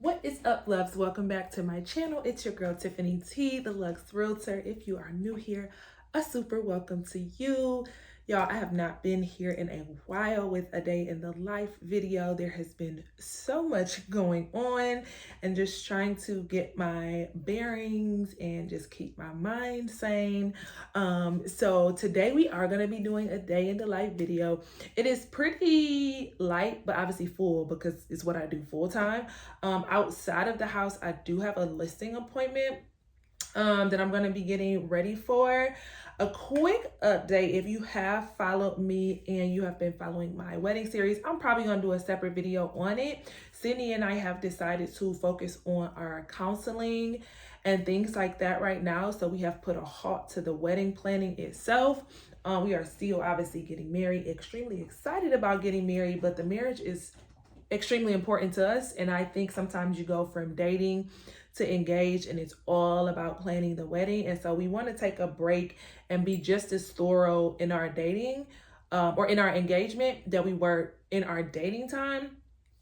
What is up, loves? Welcome back to my channel. It's your girl Tiffany T, the Lux Realtor. If you are new here, a super welcome to you. Y'all, I have not been here in a while with a day in the life video. There has been so much going on and just trying to get my bearings and just keep my mind sane. So today we are going to be doing a day in the life video. It is pretty light, but obviously full because it's what I do full time. Outside of the house, I do have a listing appointment that I'm going to be getting ready for. A quick update: if you have followed me and you have been following my wedding series, I'm probably going to do a separate video on it. Sydney and I have decided to focus on our counseling and things like that right now. So we have put a halt to the wedding planning itself. We are still obviously getting married, extremely excited about getting married, but the marriage is extremely important to us. And I think sometimes you go from dating to engage and it's all about planning the wedding. And so we want to take a break and be just as thorough in our dating or in our engagement that we were in our dating time.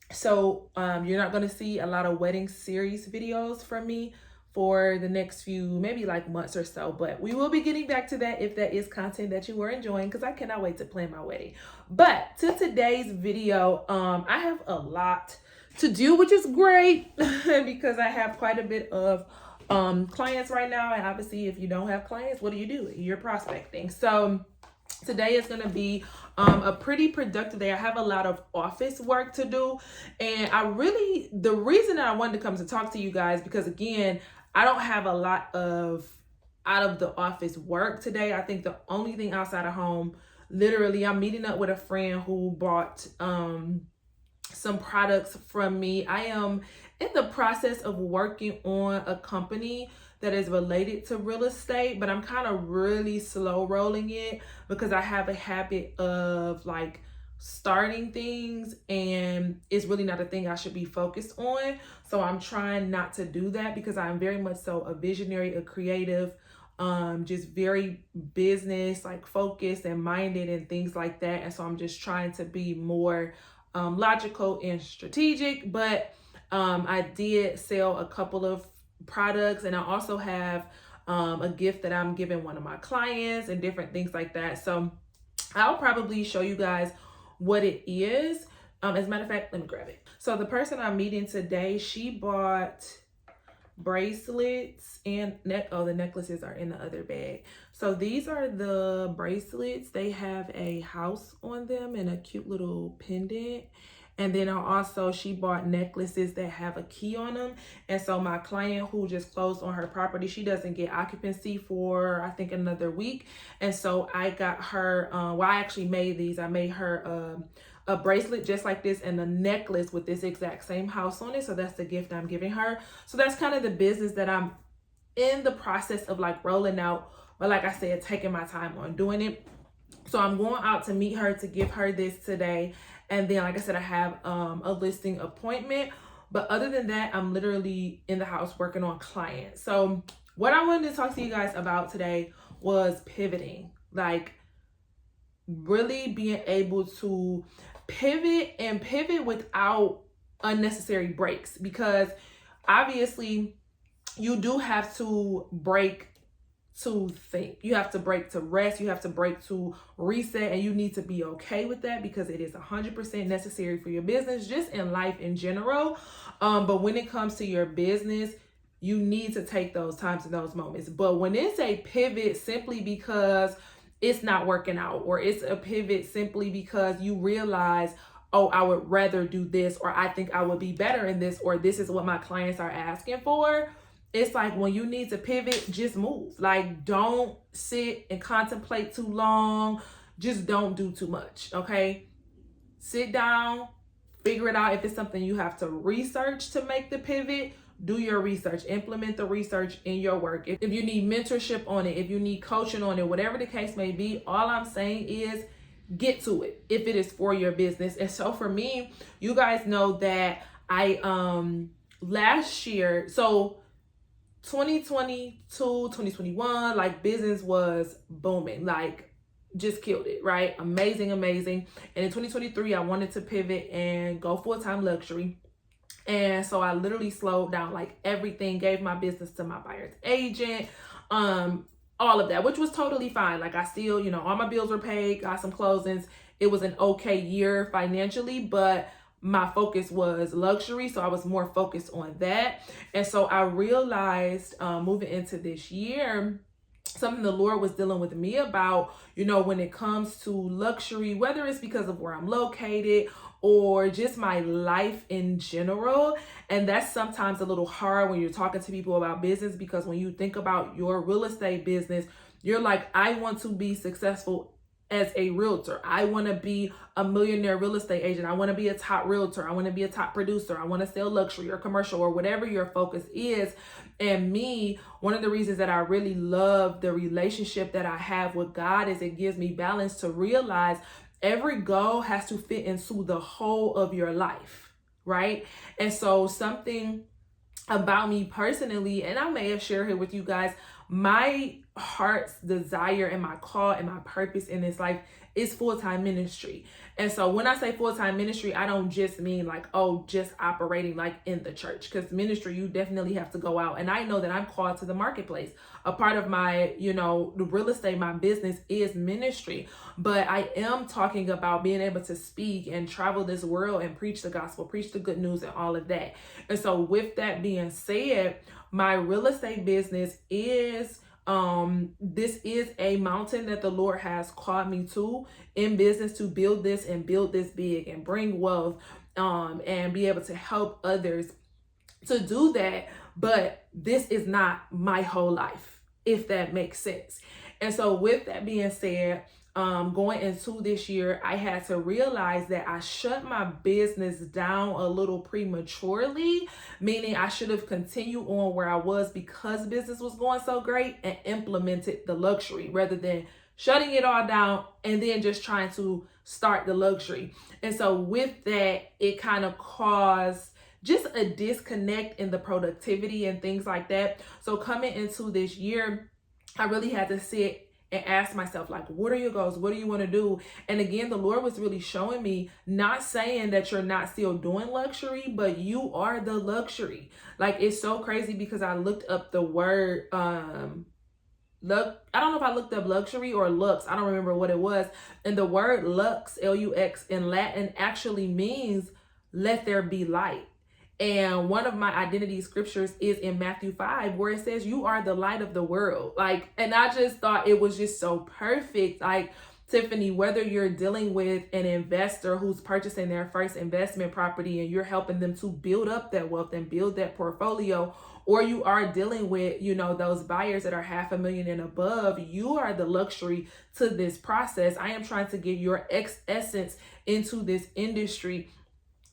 So you're not going to see a lot of wedding series videos from me for the next few, maybe like months or so, but we will be getting back to that if that is content that you were enjoying, because I cannot wait to plan my wedding. But to today's video, I have a lot to do, which is great because I have quite a bit of clients right now. And obviously if you don't have clients, what do? You're prospecting. So today is going to be a pretty productive day. I have a lot of office work to do. And the reason that I wanted to come to talk to you guys, because again, I don't have a lot of out of the office work today. I think the only thing outside of home, literally, I'm meeting up with a friend who bought some products from me. I am in the process of working on a company that is related to real estate, but I'm kind of really slow rolling it because I have a habit of like starting things and it's really not a thing I should be focused on. So I'm trying not to do that because I'm very much so a visionary, a creative, just very business like focused and minded and things like that. And so I'm just trying to be more logical and strategic. But I did sell a couple of products, and I also have a gift that I'm giving one of my clients and different things like that. So I'll probably show you guys what it is. As a matter of fact, let me grab it. So the person I'm meeting today, she bought bracelets and the necklaces are in the other bag. So these are the bracelets. They have a house on them and a cute little pendant. And then she bought necklaces that have a key on them. And so my client who just closed on her property, she doesn't get occupancy for, I think, another week. And so I got her, I actually made these. I made her a bracelet just like this and a necklace with this exact same house on it. So that's the gift I'm giving her. So that's kind of the business that I'm in the process of like rolling out. But like I said, taking my time on doing it. So I'm going out to meet her to give her this today. And then, like I said, I have a listing appointment. But other than that, I'm literally in the house working on clients. So what I wanted to talk to you guys about today was pivoting. Like really being able to pivot without unnecessary breaks. Because obviously you do have to break to think. You have to break to rest. You have to break to reset, and you need to be okay with that because it is 100% necessary for your business, just in life in general. But when it comes to your business, you need to take those times and those moments. But when it's a pivot simply because it's not working out, or it's a pivot simply because you realize, oh, I would rather do this, or I think I would be better in this, or this is what my clients are asking for. It's like when you need to pivot, just move. Like, don't sit and contemplate too long. Just don't do too much, okay? Sit down, figure it out. If it's something you have to research to make the pivot, do your research. Implement the research in your work. If you need mentorship on it, if you need coaching on it, whatever the case may be, all I'm saying is get to it if it is for your business. And so for me, you guys know that I last year, so 2022, 2021, like business was booming, like just killed it, right? Amazing. And in 2023, I wanted to pivot and go full-time luxury. And so I literally slowed down like everything, gave my business to my buyer's agent, all of that, which was totally fine. Like I still, all my bills were paid, got some closings. It was an okay year financially, but my focus was luxury. So I was more focused on that. And so I realized moving into this year, something the Lord was dealing with me about, when it comes to luxury, whether it's because of where I'm located or just my life in general. And that's sometimes a little hard when you're talking to people about business, because when you think about your real estate business, you're like, I want to be successful as a realtor. I want to be a millionaire real estate agent. I want to be a top realtor. I want to be a top producer. I want to sell luxury or commercial or whatever your focus is. And me, one of the reasons that I really love the relationship that I have with God is it gives me balance to realize every goal has to fit into the whole of your life, right? And so something about me personally, and I may have shared it with you guys, my heart's desire and my call and my purpose in this life is full-time ministry. And so when I say full-time ministry, I don't just mean like, just operating like in the church, because ministry, you definitely have to go out. And I know that I'm called to the marketplace. A part of my, the real estate, my business is ministry, but I am talking about being able to speak and travel this world and preach the gospel, preach the good news and all of that. And so with that being said, my real estate business is this is a mountain that the Lord has called me to in business, to build this and build this big and bring wealth and be able to help others to do that. But this is not my whole life, if that makes sense. And so with that being said, going into this year, I had to realize that I shut my business down a little prematurely, meaning I should have continued on where I was because business was going so great and implemented the luxury rather than shutting it all down and then just trying to start the luxury. And so with that, it kind of caused just a disconnect in the productivity and things like that. So coming into this year, I really had to sit and ask myself, like, what are your goals? What do you want to do? And again, the Lord was really showing me, not saying that you're not still doing luxury, but you are the luxury. Like, it's so crazy because I looked up the word, I don't know if I looked up luxury or lux. I don't remember what it was. And the word lux, L-U-X in Latin actually means let there be light. And one of my identity scriptures is in Matthew 5, where it says, you are the light of the world. Like, and I just thought it was just so perfect. Like, Tiffany, whether you're dealing with an investor who's purchasing their first investment property and you're helping them to build up that wealth and build that portfolio, or you are dealing with, those buyers that are $500,000 and above, you are the luxury to this process. I am trying to get your essence into this industry,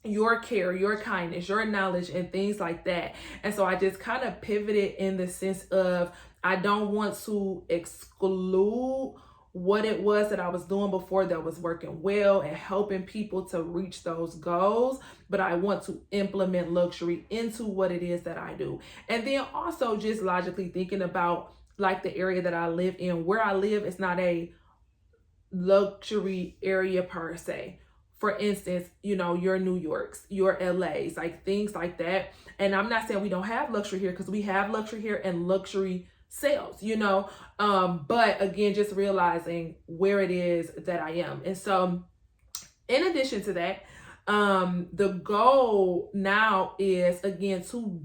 your care, your kindness, your knowledge, and things like that. And so I just kind of pivoted in the sense of, I don't want to exclude what it was that I was doing before that was working well and helping people to reach those goals, but I want to implement luxury into what it is that I do. And then also just logically thinking about like the area that I live in. Where I live is not a luxury area per se. For instance, your New Yorks, your LAs, like things like that. And I'm not saying we don't have luxury here, because we have luxury here and luxury sales, but again, just realizing where it is that I am. And so in addition to that, the goal now is, again, to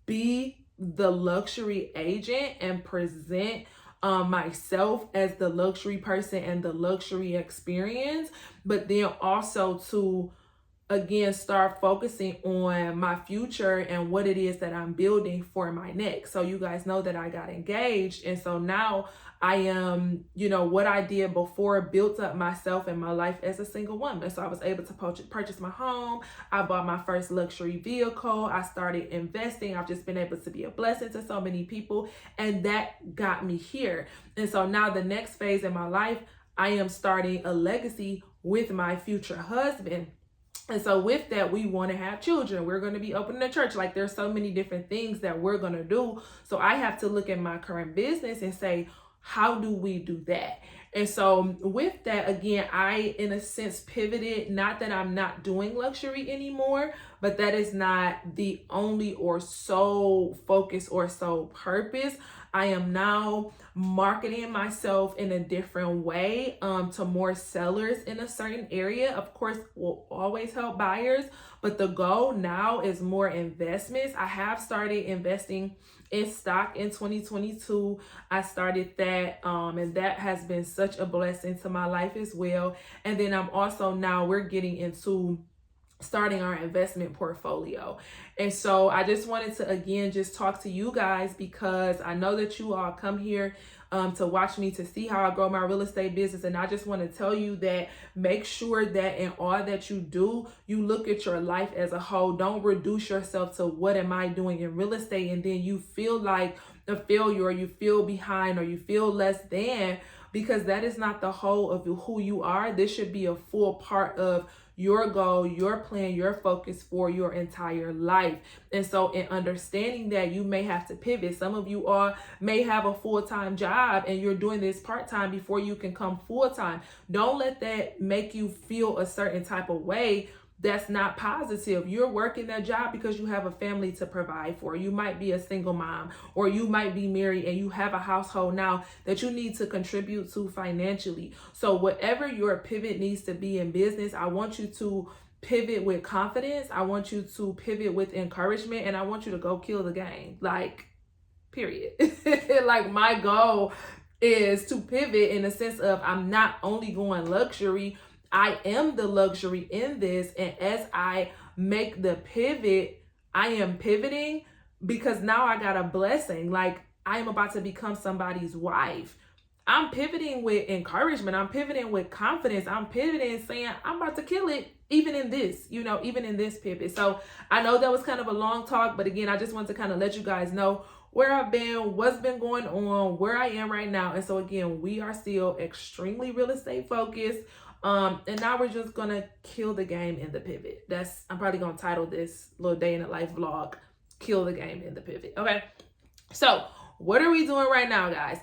be the luxury agent and present myself as the luxury person and the luxury experience, but then also to, again, start focusing on my future and what it is that I'm building for my next. So you guys know that I got engaged. And so now I am, what I did before built up myself and my life as a single woman. So I was able to purchase my home. I bought my first luxury vehicle. I started investing. I've just been able to be a blessing to so many people. And that got me here. And so now the next phase in my life, I am starting a legacy with my future husband. And so with that, we want to have children. We're going to be opening a church. Like, there's so many different things that we're going to do. So I have to look at my current business and say, how do we do that? And so with that, again, I, in a sense, pivoted. Not that I'm not doing luxury anymore, but that is not the only or sole focus or sole purpose. I am now marketing myself in a different way to more sellers in a certain area. Of course, will always help buyers, but the goal now is more investments. I have started investing in stock in 2022. I started that and that has been such a blessing to my life as well. And then I'm also now we're getting into starting our investment portfolio. And so I just wanted to again just talk to you guys because I know that you all come here to watch me to see how I grow my real estate business. And I just want to tell you that make sure that in all that you do, you look at your life as a whole. Don't reduce yourself to what am I doing in real estate, and then you feel like a failure, or you feel behind, or you feel less than, because that is not the whole of who you are. This should be a full part of your goal, your plan, your focus for your entire life. And so in understanding that, you may have to pivot. Some of you all may have a full-time job and you're doing this part-time before you can come full-time. Don't let that make you feel a certain type of way. That's not positive. You're working that job because you have a family to provide for. You might be a single mom, or you might be married and you have a household now that you need to contribute to financially. So whatever your pivot needs to be in business, I want you to pivot with confidence. I want you to pivot with encouragement, and I want you to go kill the game. Like, period. Like, my goal is to pivot in the sense of I'm not only going luxury, I am the luxury in this. And as I make the pivot, I am pivoting because now I got a blessing. Like, I am about to become somebody's wife. I'm pivoting with encouragement. I'm pivoting with confidence. I'm pivoting saying I'm about to kill it even in this, even in this pivot. So I know that was kind of a long talk, but again, I just want to kind of let you guys know where I've been, what's been going on, where I am right now. And so again, we are still extremely real estate focused. And now we're just gonna kill the game in the pivot. I'm probably gonna title this little day in the life vlog, Kill the Game in the Pivot. Okay. So what are we doing right now, guys?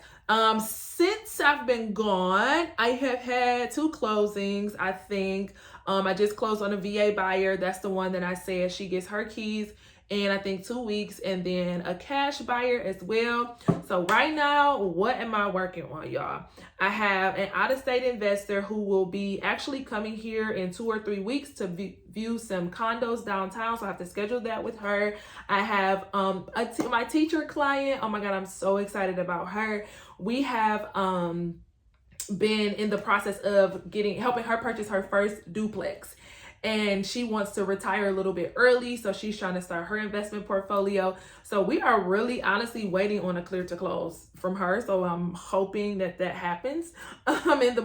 Since I've been gone, I have had 2 closings. I think I just closed on a VA buyer. That's the one that I said she gets her keys in, I think, 2 weeks, and then a cash buyer as well. So right now, what am I working on, y'all? I have an out-of-state investor who will be actually coming here in 2 or 3 weeks to view some condos downtown. So I have to schedule that with her. I have my teacher client. Oh my God, I'm so excited about her. We have been in the process of helping her purchase her first duplex. And she wants to retire a little bit early, so she's trying to start her investment portfolio. So we are really honestly waiting on a clear to close from her. So I'm hoping that happens in the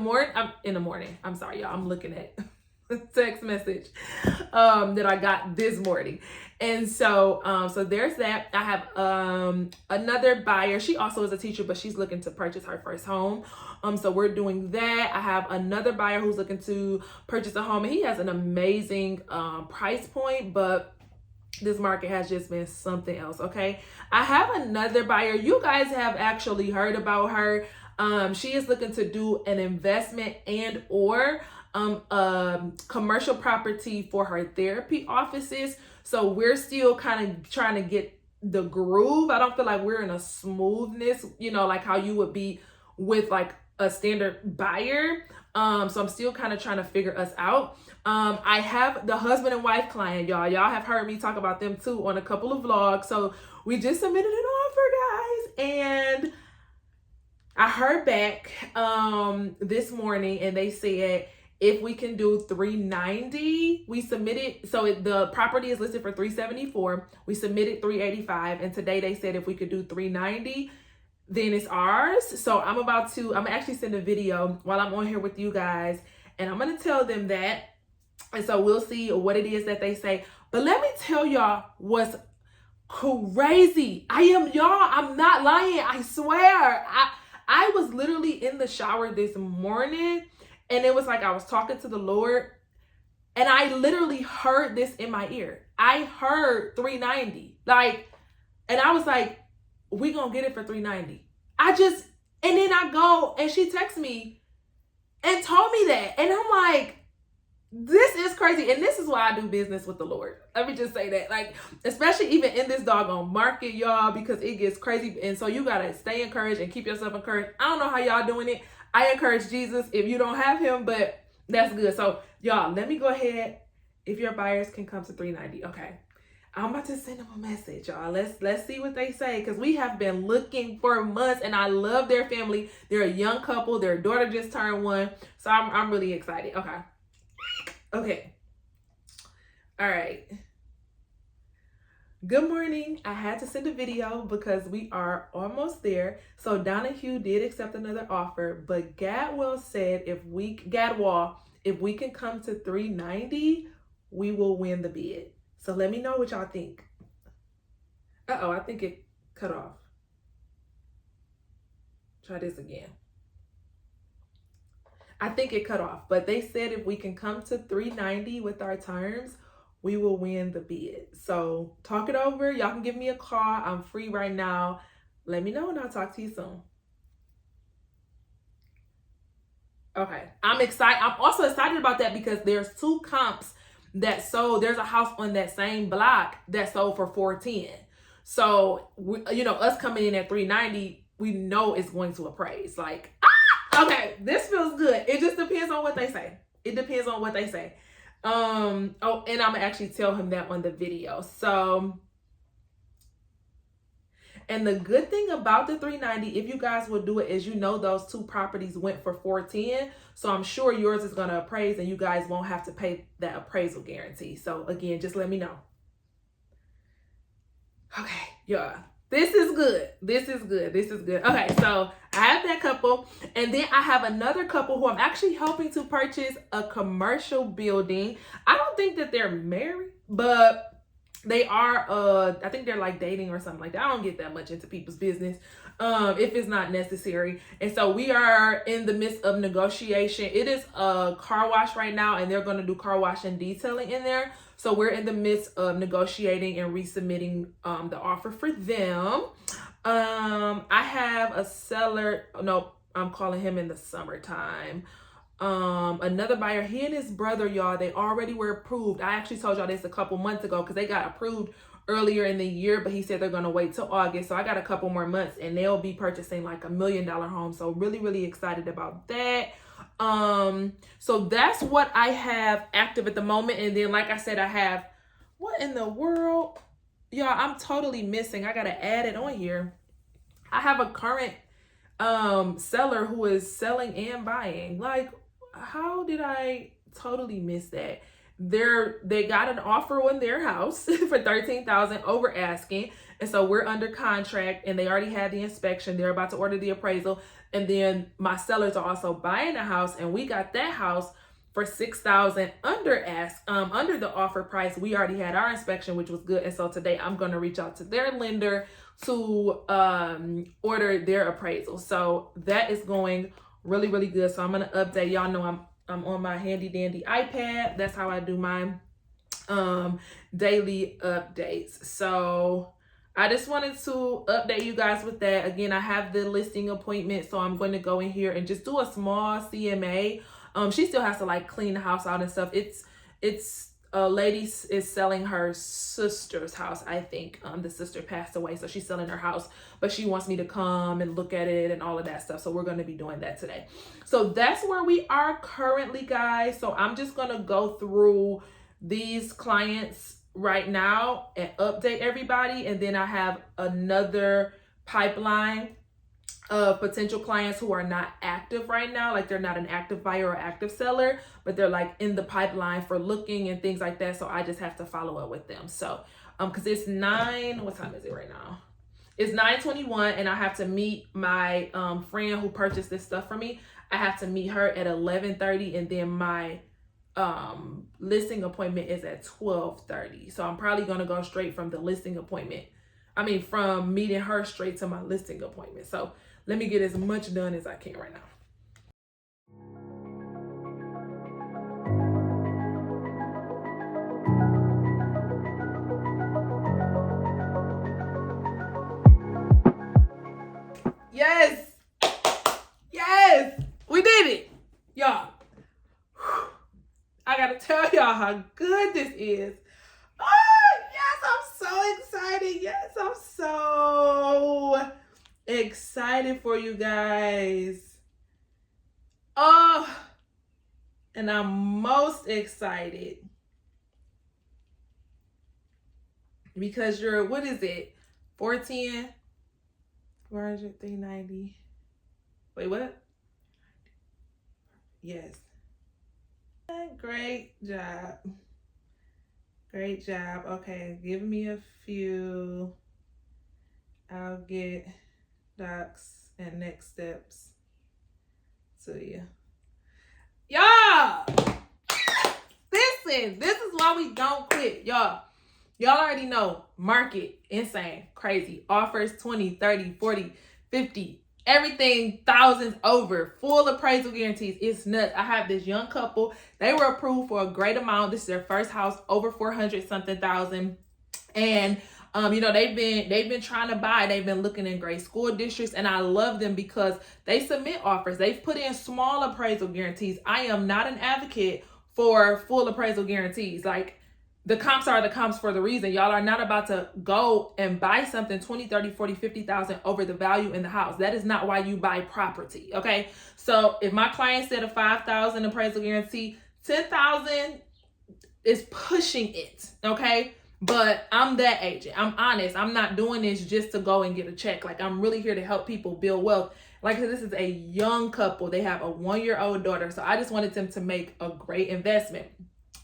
morning. I'm sorry, y'all. I'm looking at a text message that I got this morning. And so so there's that. I have another buyer. She also is a teacher, but she's looking to purchase her first home. So we're doing that. I have another buyer who's looking to purchase a home, and he has an amazing price point, but this market has just been something else. Okay. I have another buyer. You guys have actually heard about her. She is looking to do an investment and or commercial property for her therapy offices. So we're still kind of trying to get the groove. I don't feel like we're in a smoothness, like how you would be with like a standard buyer. So I'm still kind of trying to figure us out. I have the husband and wife client, y'all. Y'all have heard me talk about them too on a couple of vlogs. So we just submitted an offer, guys, and I heard back this morning, and they said if we can do $390, we submitted. So the property is listed for $374. We submitted $385, and today they said if we could do $390, then it's ours. So I'm actually send a video while I'm on here with you guys, and I'm gonna tell them that. And so we'll see what it is that they say. But let me tell y'all what's crazy. I'm not lying. I swear. I was literally in the shower this morning, and it was like I was talking to the Lord, and I literally heard this in my ear. I heard $390. And I was like, we gonna get it for $390. And then I go, and she texts me and told me that. And I'm like, This is crazy. And this is why I do business with the Lord. Let me just say that. Like, especially even in this doggone market, y'all, because it gets crazy. And so you got to stay encouraged and keep yourself encouraged. I don't know how y'all doing it. I encourage Jesus if you don't have him, but that's good. So y'all, let me go ahead. If your buyers can come to 390. Okay. I'm about to send them a message, y'all. Let's see what they say, because we have been looking for months, and I love their family. They're a young couple. Their daughter just turned 1. So I'm really excited. Okay. Okay. All right. Good morning. I had to send a video because we are almost there. So Donahue did accept another offer, but Gadwall said if we can come to 390, we will win the bid. So let me know what y'all think. Uh-oh, I think it cut off. Try this again. I think it cut off, but they said if we can come to 390 with our terms, we will win the bid. So talk it over. Y'all can give me a call. I'm free right now. Let me know and I'll talk to you soon. Okay, I'm excited. I'm also excited about that because there's 2 comps that sold. There's a house on that same block that sold for 410. So, us coming in at 390, we know it's going to appraise. Like, okay, this feels good. It just depends on what they say. It depends on what they say. And I'm gonna actually tell him that on the video. So, and the good thing about the 390, if you guys will do it, is those 2 properties went for 410. So I'm sure yours is gonna appraise and you guys won't have to pay that appraisal guarantee. So again, just let me know. Okay, yeah. This is good. This is good. This is good. Okay, so I have that couple. And then I have another couple who I'm actually helping to purchase a commercial building. I don't think that they're married, but they are, I think they're like dating or something like that. I don't get that much into people's business if it's not necessary. And so we are in the midst of negotiation. It is a car wash right now, and they're going to do car wash and detailing in there. So we're in the midst of negotiating and resubmitting the offer for them. I have a seller. No, I'm calling him in the summertime. Another buyer, he and his brother, y'all, they already were approved. I actually told y'all this a couple months ago because they got approved earlier in the year, but he said they're going to wait till August. So I got a couple more months and they'll be purchasing like $1 million home. So really, really excited about that. So that's what I have active at the moment. And then, like I said, I have, what in the world? Y'all, I'm totally missing. I got to add it on here. I have a current, seller who is selling and buying. Like, how did I totally miss that? They got an offer on their house for $13,000 over asking. And so we're under contract and they already had the inspection. They're about to order the appraisal. And then my sellers are also buying a house, and we got that house for $6,000 under the offer price. We already had our inspection, which was good. And so today I'm going to reach out to their lender to order their appraisal. So that is going really, really good. So I'm going to update. Y'all know I'm on my handy dandy iPad. That's how I do my daily updates. So I just wanted to update you guys with that. Again, I have the listing appointment, so I'm going to go in here and just do a small CMA. She still has to like clean the house out and stuff. It's a lady is selling her sister's house, I think. The sister passed away, so she's selling her house, but she wants me to come and look at it and all of that stuff. So we're going to be doing that today. So that's where we are currently, guys. So I'm just going to go through these clients right now and update everybody. And then I have another pipeline of potential clients who are not active right now. Like, they're not an active buyer or active seller, but they're like in the pipeline for looking and things like that. So I just have to follow up with them. So, cause it's what time is it right now? It's 9:21 and I have to meet my friend who purchased this stuff for me. I have to meet her at 11:30, and then my listing appointment is at 12:30. So I'm probably going to go straight from the listing appointment. From meeting her straight to my listing appointment. So let me get as much done as I can right now. Yes. Yes. We did it. Y'all. I got to how good this is. Oh, yes, I'm so excited. Yes, I'm so excited for you guys. Oh, and I'm most excited because you're, what is it? 410, 400, 390. Wait, what? Yes. Great job. Great job. Okay, give me a few. I'll get docs and next steps to you. Y'all, listen, this is why we don't quit. Y'all already know, market, insane, crazy. Offers 20, 30, 40, 50, everything thousands over, full appraisal guarantees. It's nuts. I have this young couple. They were approved for a great amount. This is their first house, over 400 something thousand. And they've been trying to buy. They've been looking in great school districts, and I love them because they submit offers. They've put in small appraisal guarantees. I am not an advocate for full appraisal guarantees. Like, the comps are the comps for the reason. Y'all are not about to go and buy something 20, 30, 40, 50,000 over the value in the house. That is not why you buy property. Okay. So if my client said a 5,000 appraisal guarantee, 10,000 is pushing it. Okay. But I'm that agent. I'm honest. I'm not doing this just to go and get a check. Like, I'm really here to help people build wealth. Like I said, this is a young couple. They have a 1-year-old daughter. So I just wanted them to make a great investment.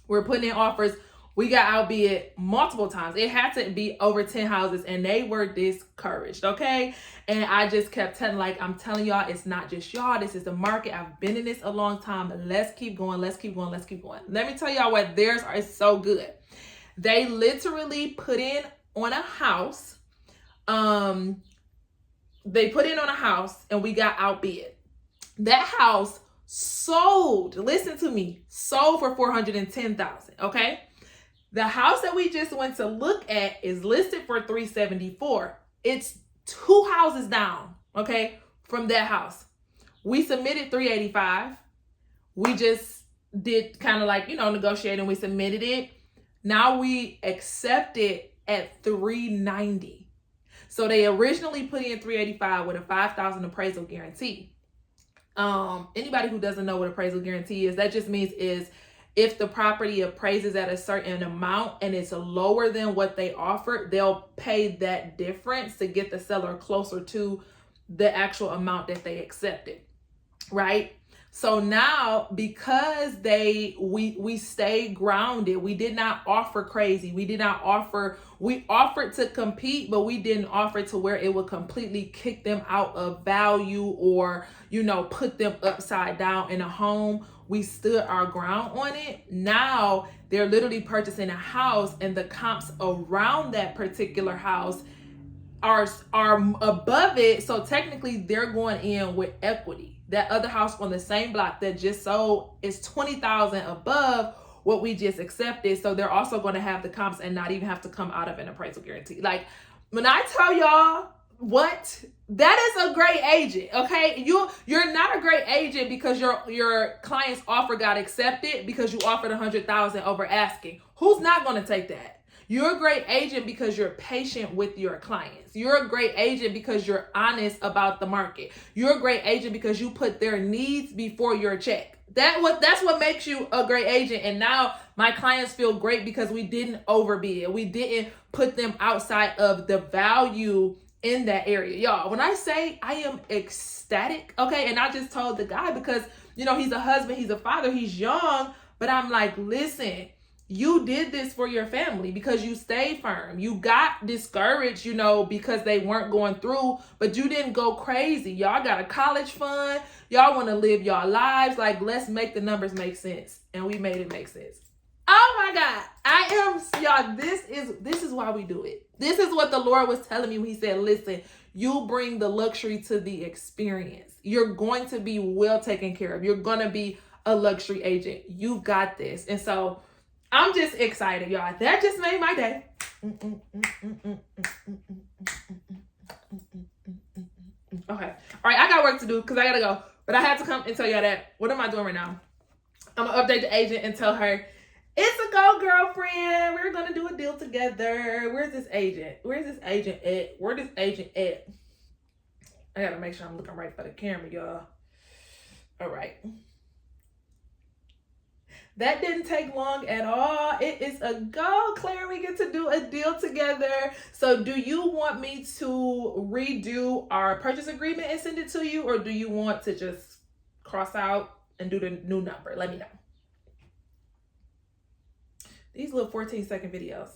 We're putting in offers. We got outbid multiple times. It had to be over 10 houses, and they were discouraged, okay? And I just kept telling, I'm telling y'all, it's not just y'all. This is the market. I've been in this a long time. Let's keep going. Let's keep going. Let's keep going. Let me tell y'all what theirs are so good. They literally put in on a house. They put in on a house, and we got outbid. That house sold. Listen to me. Sold for $410,000, okay? The house that we just went to look at is listed for $374,000. It's 2 houses down, okay, from that house. We submitted $385,000. We just did kind of negotiate, and we submitted it. Now we accept it at $390,000. So they originally put in $385,000 with a $5,000 appraisal guarantee. Anybody who doesn't know what appraisal guarantee is, that just means is if the property appraises at a certain amount and it's lower than what they offered, they'll pay that difference to get the seller closer to the actual amount that they accepted, right? So now, because we stayed grounded, we did not offer crazy. We offered to compete, but we didn't offer to where it would completely kick them out of value or, put them upside down in a home. We stood our ground on it. Now they're literally purchasing a house, and the comps around that particular house are above it. So technically they're going in with equity. That other house on the same block that just sold is $20,000 above what we just accepted. So they're also going to have the comps and not even have to come out of an appraisal guarantee. Like, when I tell y'all that is a great agent, okay? You're not a great agent because your client's offer got accepted because you offered $100,000 over asking. Who's not going to take that? You're a great agent because you're patient with your clients. You're a great agent because you're honest about the market. You're a great agent because you put their needs before your check. That's what makes you a great agent. And now my clients feel great because we didn't overbid. We didn't put them outside of the value in that area. Y'all, when I say I am ecstatic, okay, and I just told the guy because, he's a husband, he's a father, he's young, but I'm like, listen, you did this for your family because you stayed firm. You got discouraged, because they weren't going through, but you didn't go crazy. Y'all got a college fund. Y'all want to live y'all lives. Like, let's make the numbers make sense. And we made it make sense. Oh my God. Y'all, this is why we do it. This is what the Lord was telling me when he said, listen, you bring the luxury to the experience. You're going to be well taken care of. You're going to be a luxury agent. You got this. And so I'm just excited, y'all. That just made my day. Okay. All right, I got work to do because I got to go. But I had to come and tell y'all that. What am I doing right now? I'm going to update the agent and tell her it's a go, girlfriend. We're gonna do a deal together. Where's this agent? Where's this agent at? Where this agent at? I gotta make sure I'm looking right for the camera, y'all. All right. That didn't take long at all. It is a go, Claire. We get to do a deal together. So do you want me to redo our purchase agreement and send it to you, or do you want to just cross out and do the new number? Let me know. These little 14-second videos.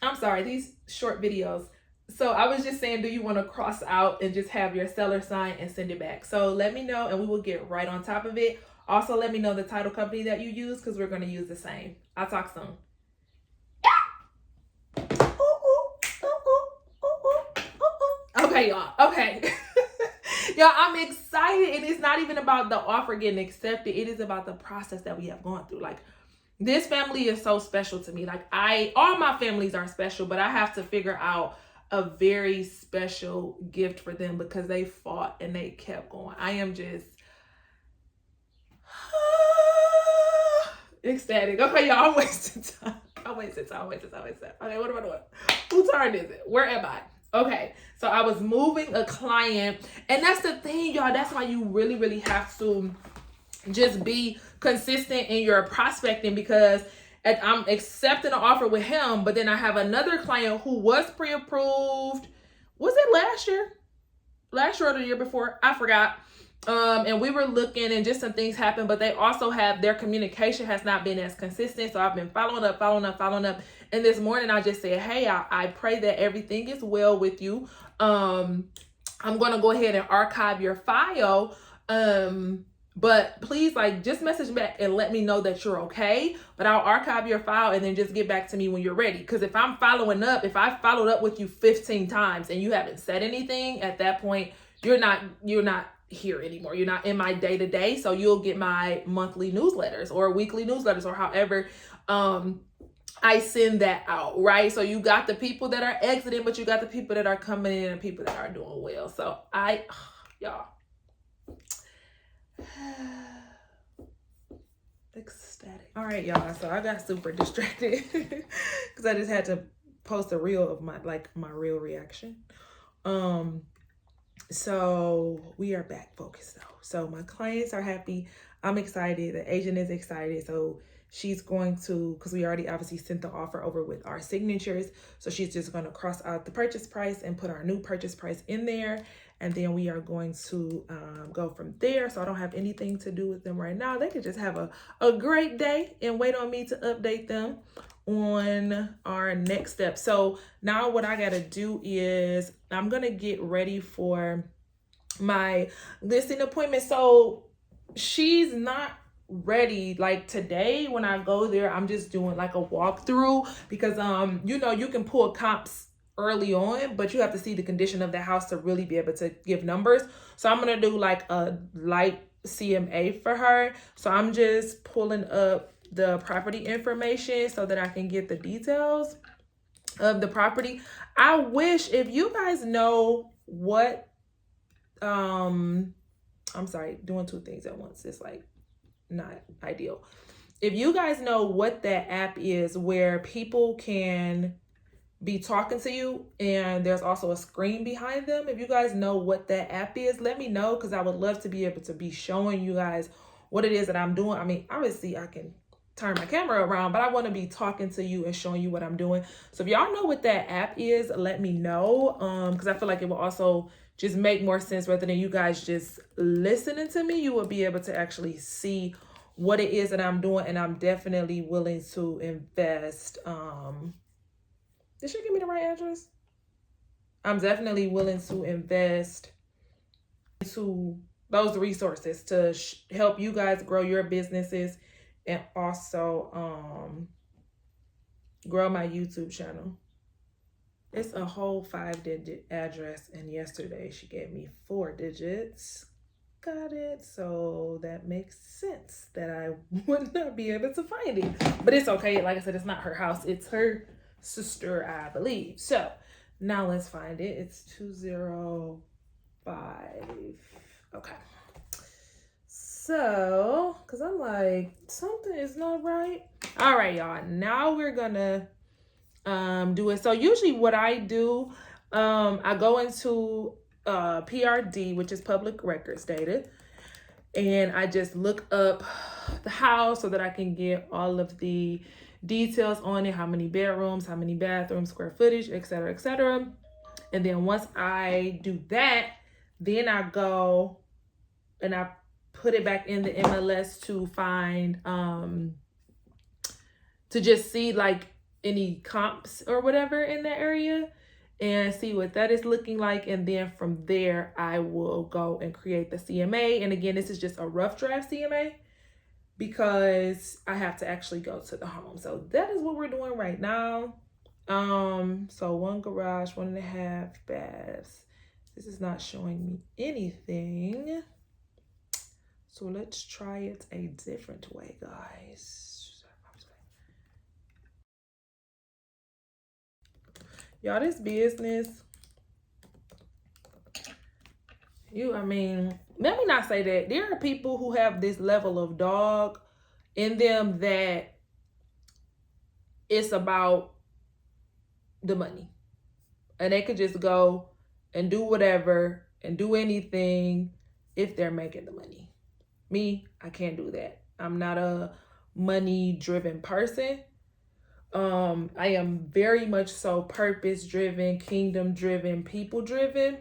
I'm sorry, these short videos. So I was just saying, do you want to cross out and just have your seller sign and send it back? So let me know and we will get right on top of it. Also, let me know the title company that you use because we're going to use the same. I'll talk soon. Okay, y'all. Okay. Y'all, I'm excited. And it's not even about the offer getting accepted. It is about the process that we have gone through. Like, this family is so special to me. Like, all my families are special, but I have to figure out a very special gift for them because they fought and they kept going. I am just ecstatic. Okay, y'all, I'm wasting time. I'm wasting time. Okay, what am I doing? Whose turn is it? Where am I? Okay, so I was moving a client, and that's the thing, y'all. That's why you really, really have to just be consistent in your prospecting, because I'm accepting an offer with him, but then I have another client who was pre-approved. Was it last year? Last year or the year before? I forgot. And we were looking and just some things happened, but they also have, their communication has not been as consistent. So I've been following up. And this morning I just said, hey, I pray that everything is well with you. I'm going to go ahead and archive your file. But please, like, just message back and let me know that you're okay. But I'll archive your file and then just get back to me when you're ready. Because if I'm following up, if I followed up with you 15 times and you haven't said anything, at that point, you're not here anymore. You're not in my day-to-day. So you'll get my monthly newsletters or weekly newsletters or however I send that out, right? So you got the people that are exiting, but you got the people that are coming in and people that are doing well. So y'all. Ecstatic. All right, y'all. So I got super distracted because I just had to post a reel of my real reaction. So we are back focused though. So my clients are happy. I'm excited. The agent is excited. So she's going to, because we already obviously sent the offer over with our signatures. So she's just going to cross out the purchase price and put our new purchase price in there. And then we are going to go from there. So I don't have anything to do with them right now. They could just have a great day and wait on me to update them on our next step. So now what I got to do is I'm going to get ready for my listing appointment. So she's not ready. Like today when I go there, I'm just doing like a walkthrough because you can pull comps early on, but you have to see the condition of the house to really be able to give numbers. So I'm gonna do like a light CMA for her. So I'm just pulling up the property information so that I can get the details of the property. I wish, if you guys know what I'm sorry, doing two things at once, it's like not ideal. If you guys know what that app is where people can be talking to you and there's also a screen behind them, if you guys know what that app is, let me know, because I would love to be able to be showing you guys what it is that I'm doing. I mean, obviously I can turn my camera around, but I want to be talking to you and showing you what I'm doing. So if y'all know what that app is, let me know, because I feel like it will also just make more sense rather than you guys just listening to me. You will be able to actually see what it is that I'm doing, and I'm definitely willing to invest. Did she give me the right address? I'm definitely willing to invest into those resources to help you guys grow your businesses and also grow my YouTube channel. It's a whole 5-digit address, and yesterday she gave me 4 digits. Got it. So that makes sense that I would not be able to find it, but it's okay. Like I said, it's not her house, it's her sister, I believe. So now let's find it. It's 205. Okay. So, because I'm like, something is not right. All right, y'all. Now we're gonna do it. So usually what I do, I go into PRD, which is public records data, and I just look up the house so that I can get all of the details on it, how many bedrooms, how many bathrooms, square footage, etc., etc. And then once I do that, then I go and I put it back in the MLS to find to just see like any comps or whatever in that area and see what that is looking like. And then from there, I will go and create the CMA. And again, this is just a rough draft CMA because I have to actually go to the home. So that is what we're doing right now. So 1 garage, 1.5 baths. This is not showing me anything. So let's try it a different way, guys. Y'all, this business, let me not say that. There are people who have this level of dog in them that it's about the money. And they could just go and do whatever and do anything if they're making the money. Me, I can't do that. I'm not a money-driven person. I am very much so purpose-driven, kingdom-driven, people-driven.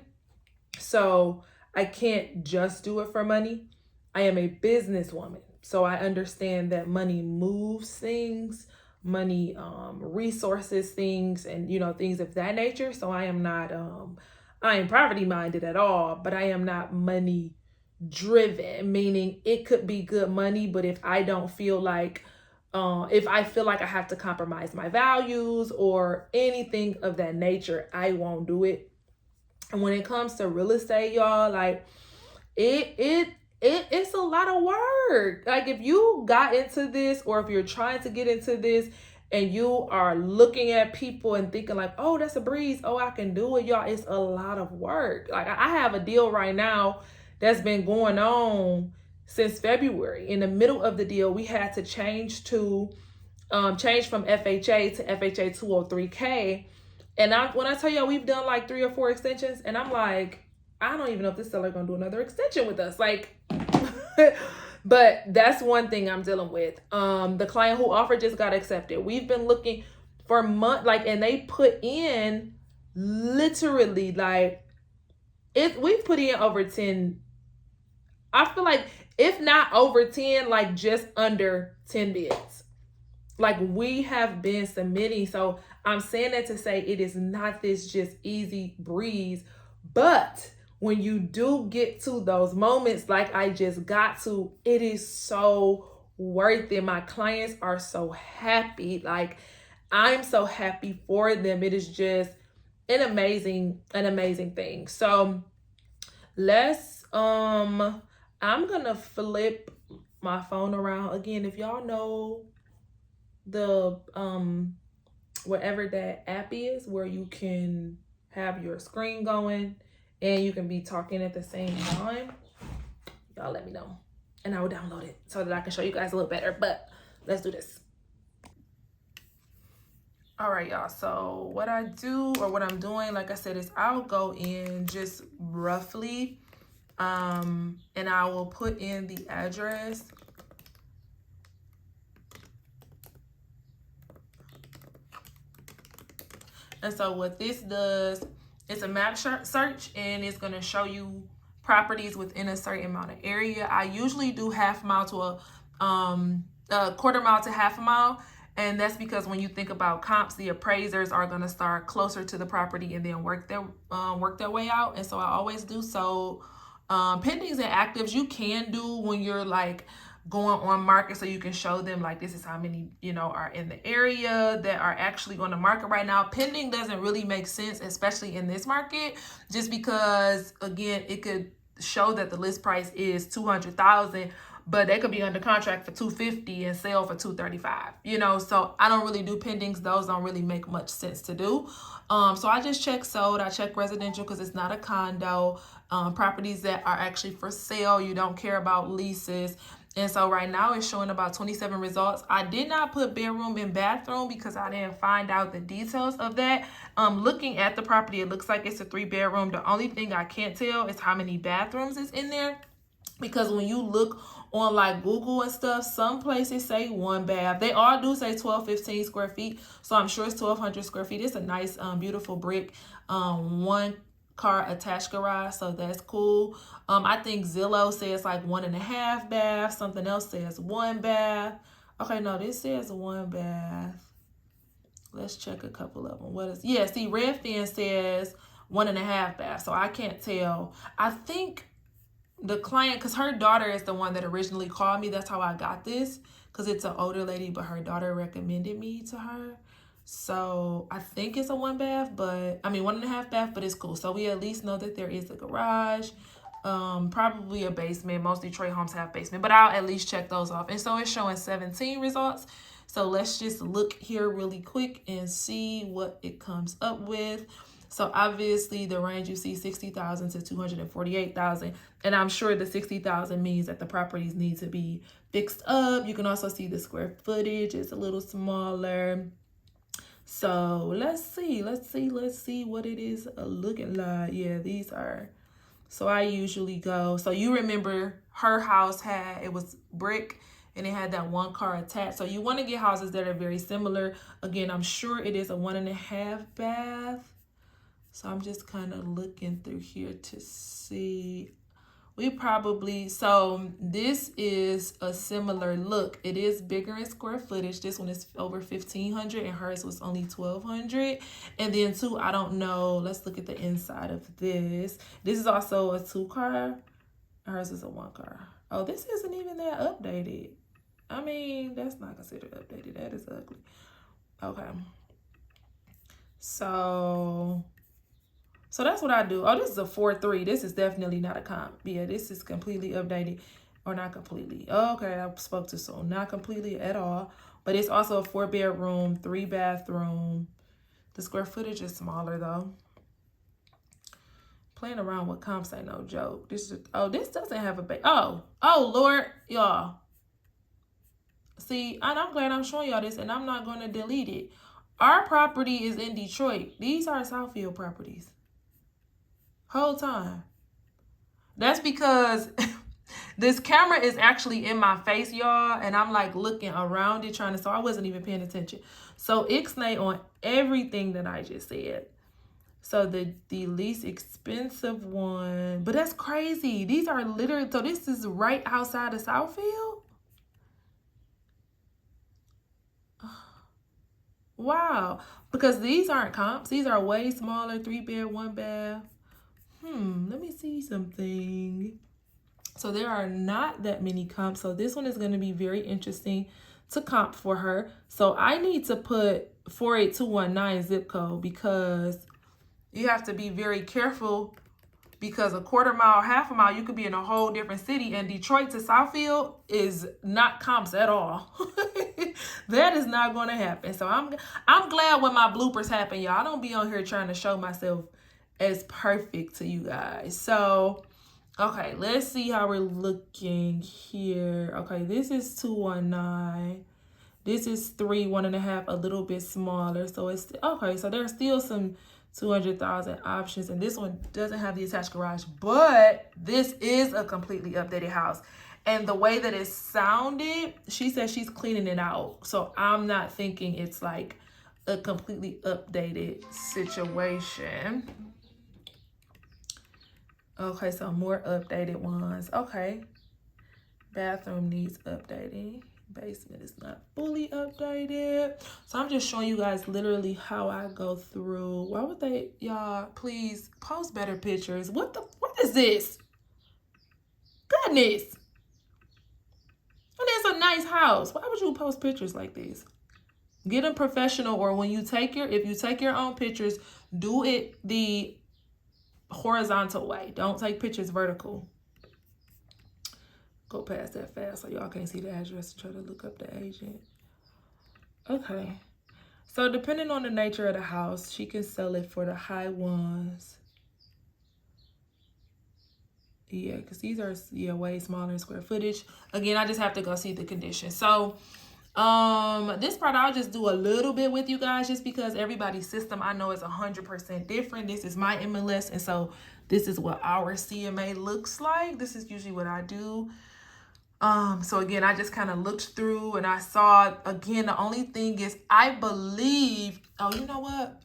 So I can't just do it for money. I am a businesswoman. So I understand that money moves things, money resources things, and things of that nature. So I am not I am poverty-minded at all, but I am not money driven, meaning it could be good money, but if I don't feel like if I feel like I have to compromise my values or anything of that nature, I won't do it. And when it comes to real estate, y'all, like it's a lot of work. Like if you got into this, or if you're trying to get into this and you are looking at people and thinking like, oh, that's a breeze, oh, I can do it, y'all, it's a lot of work. Like I have a deal right now that's been going on since February. In the middle of the deal, we had to change from FHA to FHA 203K. And when I tell y'all we've done like 3 or 4 extensions, and I'm like, I don't even know if this seller gonna do another extension with us. Like, but that's one thing I'm dealing with. The client who offered just got accepted. We've been looking for months, and they put in literally we've put in over 10. I feel like if not over 10, like just under 10 bids. Like we have been submitting. So I'm saying that to say it is not this just easy breeze, but when you do get to those moments like I just got to, it is so worth it. My clients are so happy. Like I'm so happy for them. It is just an amazing thing. So I'm gonna flip my phone around again. If y'all know the whatever that app is where you can have your screen going and you can be talking at the same time, y'all let me know and I will download it so that I can show you guys a little better. But let's do this. All right, y'all, so what I do, or what I'm doing, like I said, is I'll go in just roughly and I will put in the address. And so what this does, it's a map search, and it's going to show you properties within a certain amount of area. I usually do half a mile to a quarter mile to half a mile. And that's because when you think about comps, the appraisers are going to start closer to the property and then work their way out. And so I always do so. Pendings and actives you can do when you're like going on market, so you can show them like this is how many are in the area that are actually on the market right now. Pending doesn't really make sense, especially in this market, just because again it could show that the list price is $200,000, but they could be under contract for $250 and sell for $235, you know. So I don't really do pendings. Those don't really make much sense to do. So I just check sold. I check residential because it's not a condo. Properties that are actually for sale, you don't care about leases. And so right now it's showing about 27 results. I did not put bedroom and bathroom because I didn't find out the details of that. Looking at the property, it looks like it's a 3-bedroom. The only thing I can't tell is how many bathrooms is in there, because when you look on like Google and stuff, some places say 1 bath. They all do say 1215 square feet. So I'm sure it's 1200 square feet. It's a nice, beautiful brick, 1 car attached garage, so that's cool. I think Zillow says like 1.5 baths. Something else says 1 bath. Okay, no, this says 1 bath. Let's check a couple of them. What is, yeah, see, Redfin says 1.5 baths, so I can't tell. I think the client, because her daughter is the one that originally called me. That's how I got this, because it's an older lady, but her daughter recommended me to her. So I think it's a 1 bath, but I mean 1.5 bath, but it's cool. So we at least know that there is a garage, probably a basement. Most Detroit homes have basement, but I'll at least check those off. And so it's showing 17 results. So let's just look here really quick and see what it comes up with. So obviously the range you see 60,000 to 248,000, and I'm sure the 60,000 means that the properties need to be fixed up. You can also see the square footage is a little smaller. So let's see what it is looking like. Yeah, these are, so I usually go, so you remember her house had, it was brick and it had that 1 car attached. So you want to get houses that are very similar. Again, I'm sure it is a 1.5 bath. So I'm just kind of looking through here to see. We probably, so this is a similar look. It is bigger in square footage. This one is over 1,500 and hers was only 1,200. And then too, I don't know. Let's look at the inside of this. This is also a 2 car. Hers is a 1 car. Oh, this isn't even that updated. I mean, that's not considered updated. That is ugly. Okay. So that's what I do. Oh, this is a 4.3. This is definitely not a comp. Yeah, this is completely updated. Or not completely. Oh, okay, I spoke too soon. Not completely at all. But it's also a 4-bedroom, 3-bathroom. The square footage is smaller though. Playing around with comps ain't no joke. This is, oh, this doesn't have a oh Lord, y'all. See, and I'm glad I'm showing y'all this, and I'm not going to delete it. Our property is in Detroit. These are Southfield properties. Whole time. That's because this camera is actually in my face, y'all, and I'm like looking around it trying to, so I wasn't even paying attention. So ixnay on everything that I just said. So the least expensive one, but that's crazy. These are literally, so this is right outside of Southfield. Wow, because these aren't comps. These are way smaller, 3-bed, 1 bath. Let me see something. So there are not that many comps. So this one is going to be very interesting to comp for her. So I need to put 48219 zip code because you have to be very careful, because a 1/4 mile, 1/2 mile, you could be in a whole different city, and Detroit to Southfield is not comps at all. That is not going to happen. So I'm glad when my bloopers happen, y'all. I don't be on here trying to show myself as perfect to you guys. So, okay, let's see how we're looking here. Okay, this is 219. This is 3, 1.5, a little bit smaller. So it's, okay, so there's still some 200,000 options, and this one doesn't have the attached garage, but this is a completely updated house. And the way that it sounded, she said she's cleaning it out. So I'm not thinking it's like a completely updated situation. Okay, so more updated ones. Okay. Bathroom needs updating. Basement is not fully updated. So I'm just showing you guys literally how I go through. Why would they, y'all, please post better pictures? What is this? Goodness. And it's a nice house. Why would you post pictures like this? Get them professional, or when you take if you take your own pictures, do it the horizontal way. Don't take pictures vertical. go past that fast so y'all can't see the address and try to look up the agent. Okay. So depending on the nature of the house, she can sell it for the high ones. Yeah, because these are way smaller in square footage. Again, I just have to go see the condition. So this part I'll just do a little bit with you guys just because everybody's system I know is 100% different. This is my MLS, and so this is what our CMA looks like. This is usually what I do. So again, I just kind of looked through and I saw, again, the only thing is I believe, oh, you know what?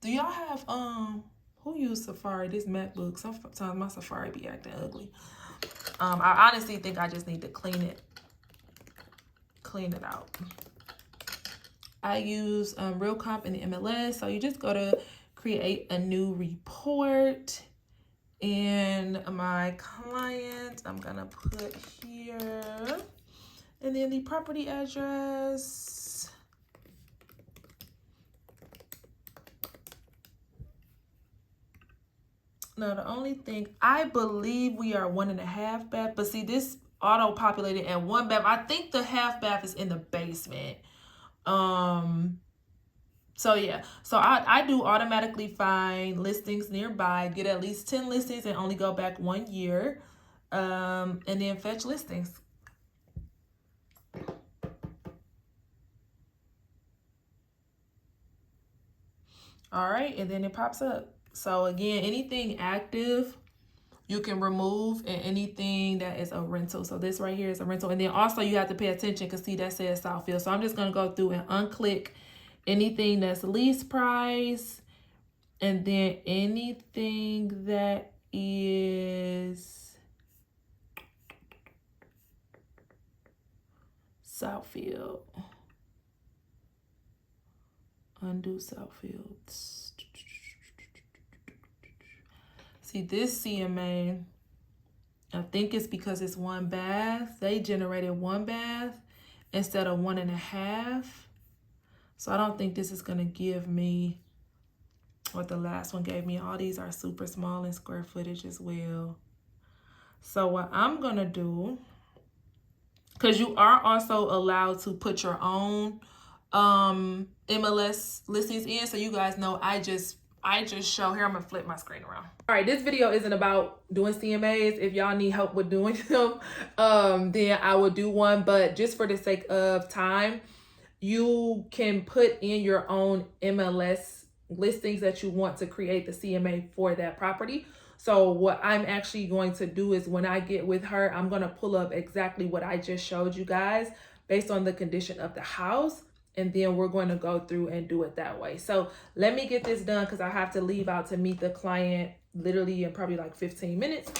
Do y'all have, who use Safari? This MacBook, sometimes my Safari be acting ugly. I honestly think I just need to clean it out. I use RealComp in the MLS. So you just go to create a new report. And my client, I'm gonna put here, and then the property address. Now the only thing, I believe we are 1.5 bath, but see this auto-populated and 1 bath. I think the half bath is in the basement. So yeah, so I do automatically find listings nearby, get at least 10 listings and only go back 1 year, and then fetch listings. All right, and then it pops up. So again, anything active you can remove, and anything that is a rental. So this right here is a rental. And then also you have to pay attention because see that says Southfield. So I'm just gonna go through and unclick anything that's lease price, and then anything that is Southfield. Undo Southfield. See this CMA, I think it's because it's 1 bath. They generated 1 bath instead of 1.5. So I don't think this is gonna give me what the last one gave me. All these are super small in square footage as well. So what I'm gonna do, because you are also allowed to put your own MLS listings in. So you guys know I just show here. I'm gonna flip my screen around. All right, this video isn't about doing CMAs. If y'all need help with doing them, then I will do one. But just for the sake of time, you can put in your own MLS listings that you want to create the CMA for that property. So what I'm actually going to do is when I get with her, I'm going to pull up exactly what I just showed you guys based on the condition of the house. And then we're going to go through and do it that way. So let me get this done because I have to leave out to meet the client literally in probably like 15 minutes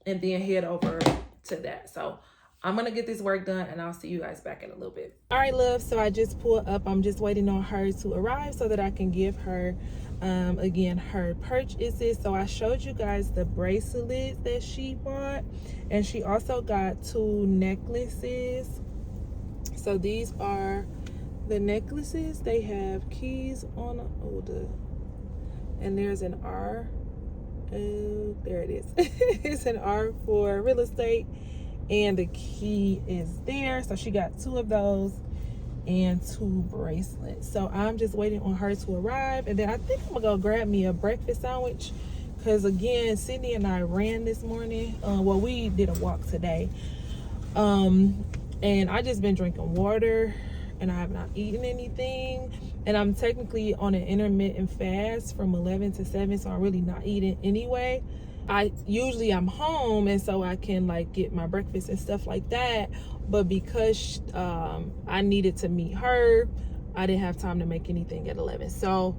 and then head over to that. So I'm going to get this work done and I'll see you guys back in a little bit. All right, love. So I just pulled up. I'm just waiting on her to arrive so that I can give her, again, her purchases. So I showed you guys the bracelets that she bought. And she also got 2 necklaces. So these are the necklaces. They have keys on and there's an R. There it is. It's an R for real estate. And the key is there. So she got 2 of those and 2 bracelets. So I'm just waiting on her to arrive. And then I think I'm gonna go grab me a breakfast sandwich. Because again, Cindy and I ran this morning. Well, we did a walk today. And I just been drinking water and I have not eaten anything. And I'm technically on an intermittent fast from 11 to 7. So I'm really not eating anyway. I'm home and so I can like get my breakfast and stuff like that, but because I needed to meet her, I didn't have time to make anything at 11. So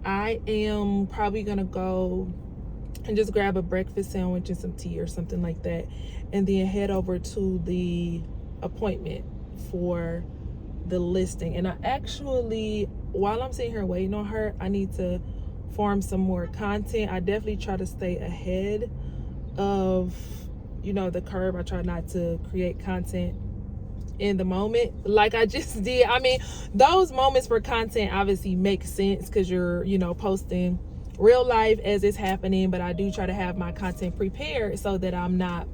I am probably gonna go and just grab a breakfast sandwich and some tea or something like that, and then head over to the appointment for the listing. And I actually, while I'm sitting here waiting on her, I need to form some more content. I definitely try to stay ahead of, the curve. I try not to create content in the moment like I just did. I mean, those moments for content obviously make sense because you're, posting real life as it's happening, but I do try to have my content prepared so that I'm not,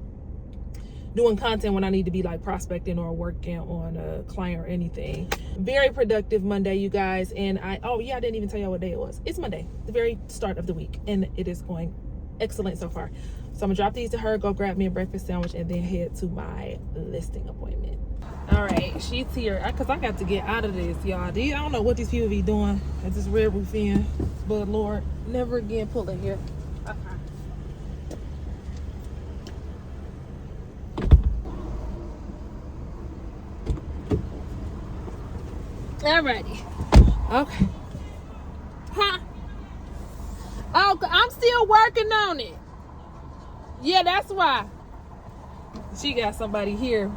doing content when I need to be like prospecting or working on a client or anything. Very productive Monday, you guys. And I didn't even tell y'all what day it was. It's Monday, the very start of the week, and it is going excellent so far. So I'm gonna drop these to her, go grab me a breakfast sandwich, and then head to my listing appointment. All right, she's here because I got to get out of this, y'all. I don't know what these people be doing at this Red Roof Inn, but Lord, never again pull it here. Alrighty. Okay. Huh? Oh, I'm still working on it. Yeah, that's why. She got somebody here.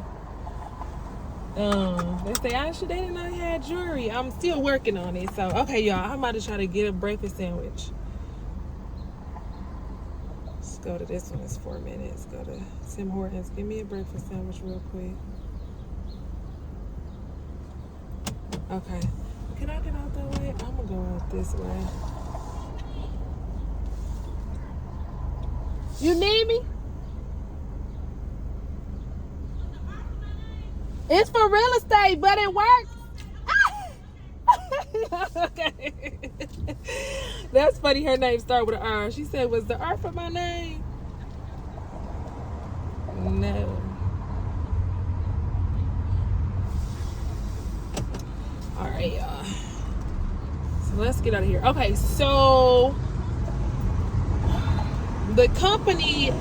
They say, they didn't know I had jewelry. I'm still working on it. So, okay, y'all, I'm about to try to get a breakfast sandwich. Let's go to this one. It's 4 minutes. Go to Tim Hortons. Give me a breakfast sandwich real quick. Okay. Can I get out that way? I'm gonna go out this way. You need me? It's for real estate, but it works. Okay. That's funny. Her name started with an R. She said, was the R for my name? No. All right, y'all. So let's get out of here. Okay, so the company,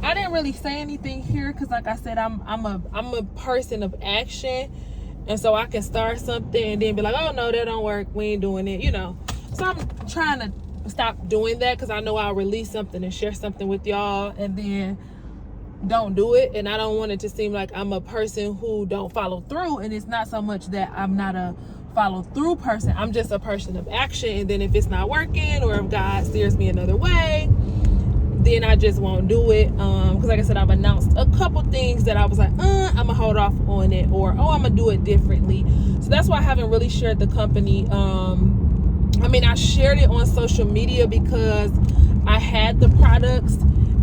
I didn't really say anything here because, like I said, I'm a person of action, and so I can start something and then be like, oh no, that don't work. We ain't doing it, you know. So I'm trying to stop doing that because I know I'll release something and share something with y'all and then don't do it, and I don't want it to seem like I'm a person who don't follow through. And it's not so much that I'm not a follow through person. I'm just a person of action, and then if it's not working or if God steers me another way, then I just won't do it. Because like I said, I've announced a couple things that I was like, I'm gonna hold off on it, or I'm gonna do it differently. So that's why I haven't really shared the company. I shared it on social media because I had the products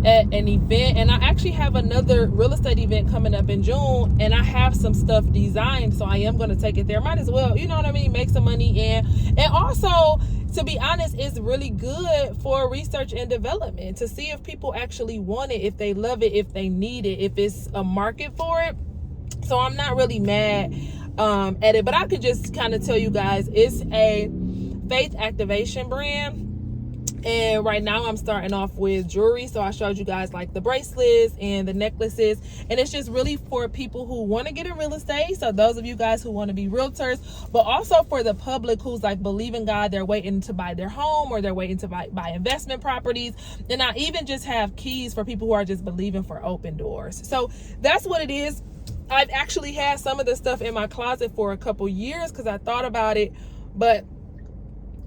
at an event, and I actually have another real estate event coming up in June, and I have some stuff designed, so I am going to take it there. Might as well, you know what I mean, make some money. And also, to be honest, it's really good for research and development to see if people actually want it, if they love it, if they need it, if it's a market for it. So I'm not really mad at it, but I could just kind of tell you guys, it's a faith activation brand. And right now I'm starting off with jewelry. So I showed you guys like the bracelets and the necklaces, and it's just really for people who want to get in real estate. So those of you guys who want to be realtors, but also for the public who's like believe in God, they're waiting to buy their home, or they're waiting to buy investment properties. And I even just have keys for people who are just believing for open doors. So that's what it is. I've actually had some of this stuff in my closet for a couple years because I thought about it, but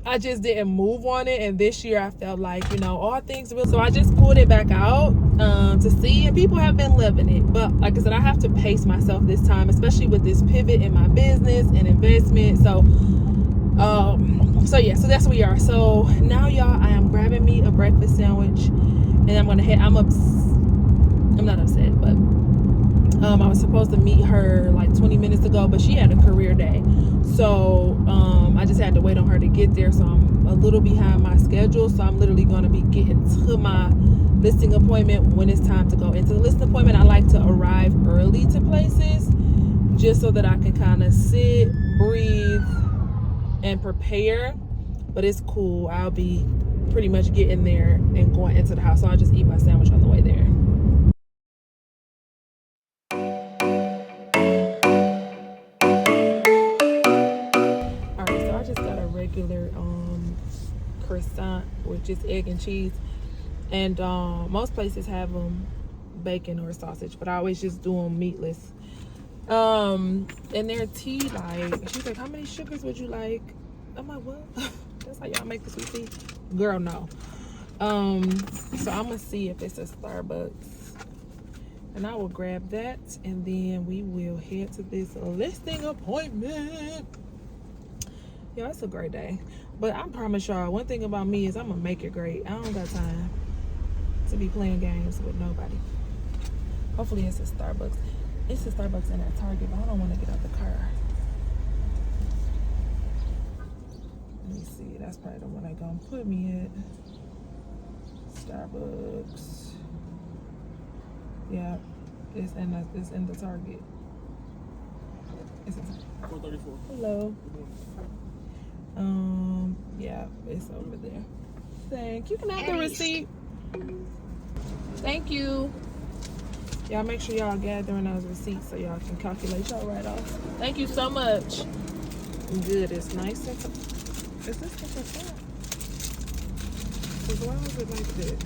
I just didn't move on it. And this year I felt like, all things real. So I just pulled it back out to see, and people have been loving it. But like I said, I have to pace myself this time, especially with this pivot in my business and investment. So yeah, so that's where we are. So now, y'all, I am grabbing me a breakfast sandwich, and I'm gonna head. I'm not upset, but I was supposed to meet her like 20 minutes ago, but she had a career day. So I just had to wait on her to get there. So I'm a little behind my schedule. So I'm literally going to be getting to my listing appointment when it's time to go into the listing appointment. I like to arrive early to places just so that I can kind of sit, breathe, and prepare. But it's cool. I'll be pretty much getting there and going into the house. So I'll just eat my sandwich on the way there. Regular croissant with just egg and cheese, and most places have them bacon or sausage, but I always just do them meatless. And their tea, like, she's like, how many sugars would you like? I'm like, what? That's how y'all make the sweet tea? Girl, no. So I'm gonna see if it's a Starbucks, and I will grab that, and then we will head to this listing appointment. Yeah, it's a great day. But I promise y'all, one thing about me is I'm gonna make it great. I don't got time to be playing games with nobody. Hopefully it's a Starbucks. It's a Starbucks in that Target, but I don't want to get out the car. Let me see. That's probably the one they're gonna put me at. Starbucks. Yeah, it's in the Target. It's in 434. Hello. Yeah, it's over there. Thank you. Can I have the receipt? Thank you. Y'all make sure y'all gathering those receipts so y'all can calculate y'all write-off. Thank you so much. Good. It's nice and is this the why is it like that?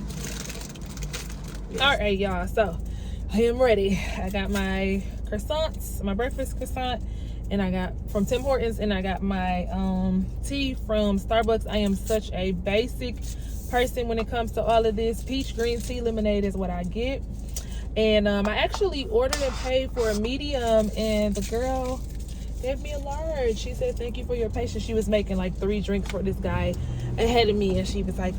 Yes. All right, y'all. So I am ready. I got my croissants, my breakfast croissant, and I got from Tim Hortons, and I got my tea from Starbucks. I am such a basic person when it comes to all of this. Peach green tea lemonade is what I get. And I actually ordered and paid for a medium, and the girl gave me a large. She said, thank you for your patience. She was making like 3 drinks for this guy ahead of me, and she was like,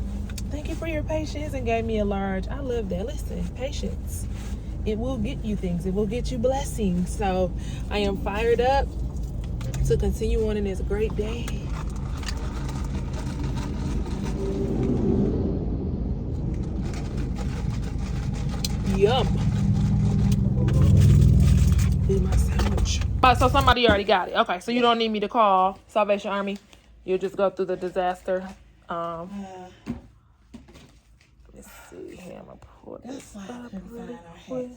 thank you for your patience, and gave me a large. I love that. Listen, patience. It will get you things. It will get you blessings. So I am fired up to continue on in this great day. Yum. Eat my sandwich. So somebody already got it. Okay, so you don't need me to call Salvation Army. You'll just go through the disaster. Let's see here. I'm gonna pull this up really quick.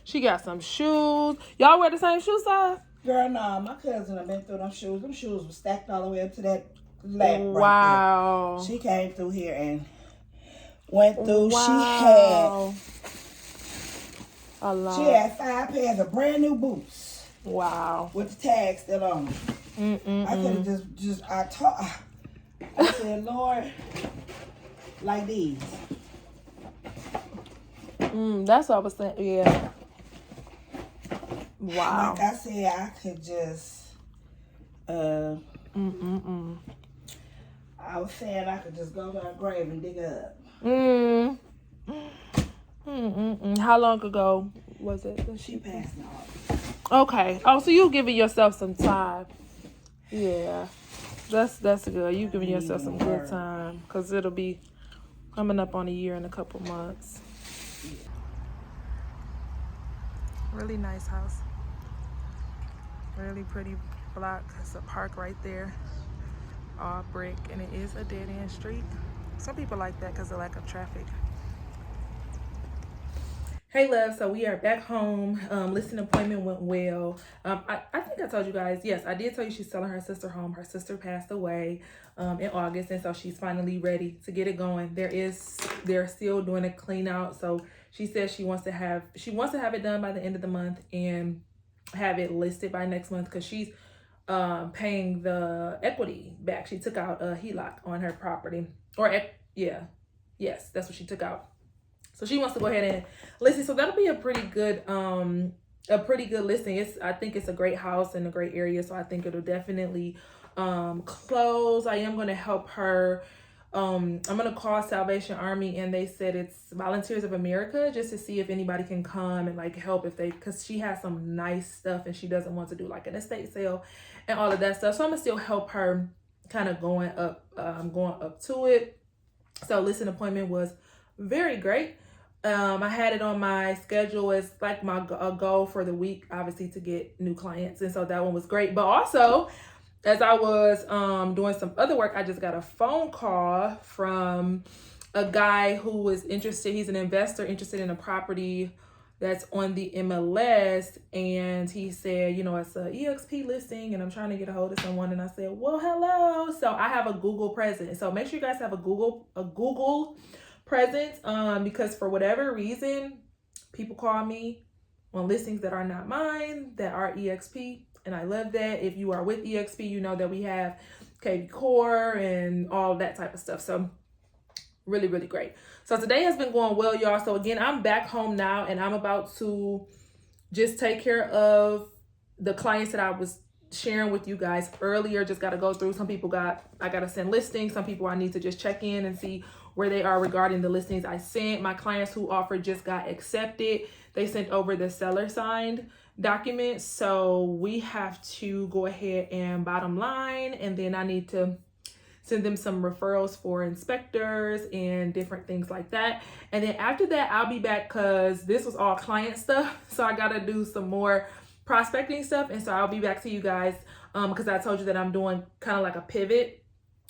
She got some shoes. Y'all wear the same shoe size? Girl, no, my cousin have been through them shoes. Them shoes were stacked all the way up to that lap. Wow. Right there. She came through here and went through. Wow. She had 5 pairs of brand new boots. Wow. With the tags still on them. I could have I said, Lord, like these. That's what I was saying. Yeah. Wow. Like I said, I could just I was saying I could just go to her grave and dig her up. How long ago was it? She passed off. Okay. Oh, so you giving yourself some time. Yeah. That's good. You giving yourself some good time, because it'll be coming up on a year in a couple months. Really nice house. Really pretty block. It's a park right there. All brick, and it is a dead-end street. Some people like that because of lack of traffic. Hey love, so we are back home. Listing appointment went well. I think I told you guys, yes, I did tell you she's selling her sister home. Her sister passed away in August, and so she's finally ready to get it going. They're still doing a clean out, so she says she wants to have it done by the end of the month and have it listed by next month, because she's paying the equity back. She took out a HELOC on her property, yes, that's what she took out. So she wants to go ahead and list it. So that'll be a pretty good listing. I think it's a great house in a great area. So I think it'll definitely close. I am going to help her. I'm going to call Salvation Army, and they said it's Volunteers of America, just to see if anybody can come and like help because she has some nice stuff and she doesn't want to do like an estate sale and all of that stuff. So I'm gonna still help her kind of going up to it. So listing appointment was very great. I had it on my schedule as like a goal for the week, obviously, to get new clients. And so that one was great. But also, as I was doing some other work, I just got a phone call from a guy who was interested. He's an investor interested in a property that's on the MLS. And he said, it's a EXP listing and I'm trying to get a hold of someone. And I said, well, hello. So I have a Google presence. So make sure you guys have a Google presence, because for whatever reason, people call me on listings that are not mine, that are EXP. And I love that. If you are with EXP, you know that we have KV Core and all that type of stuff. So really, really great. So today has been going well, y'all. So again, I'm back home now, and I'm about to just take care of the clients that I was sharing with you guys earlier. Just got to go through. Some people I got to send listings. Some people I need to just check in and see where they are regarding the listings I sent. My clients who offered just got accepted. They sent over the seller signed documents. So we have to go ahead and bottom line, and then I need to send them some referrals for inspectors and different things like that. And then after that, I'll be back because this was all client stuff. So I got to do some more prospecting stuff. And so I'll be back to you guys because I told you that I'm doing kind of like a pivot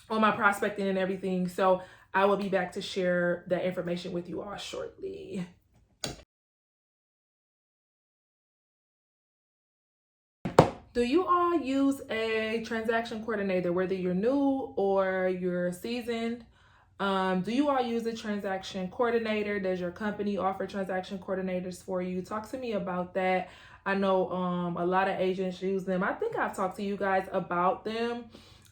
on my prospecting and everything. So I will be back to share that information with you all shortly. Do you all use a transaction coordinator, whether you're new or you're seasoned? Do you all use a transaction coordinator? Does your company offer transaction coordinators for you? Talk to me about that. I know a lot of agents use them. I think I've talked to you guys about them.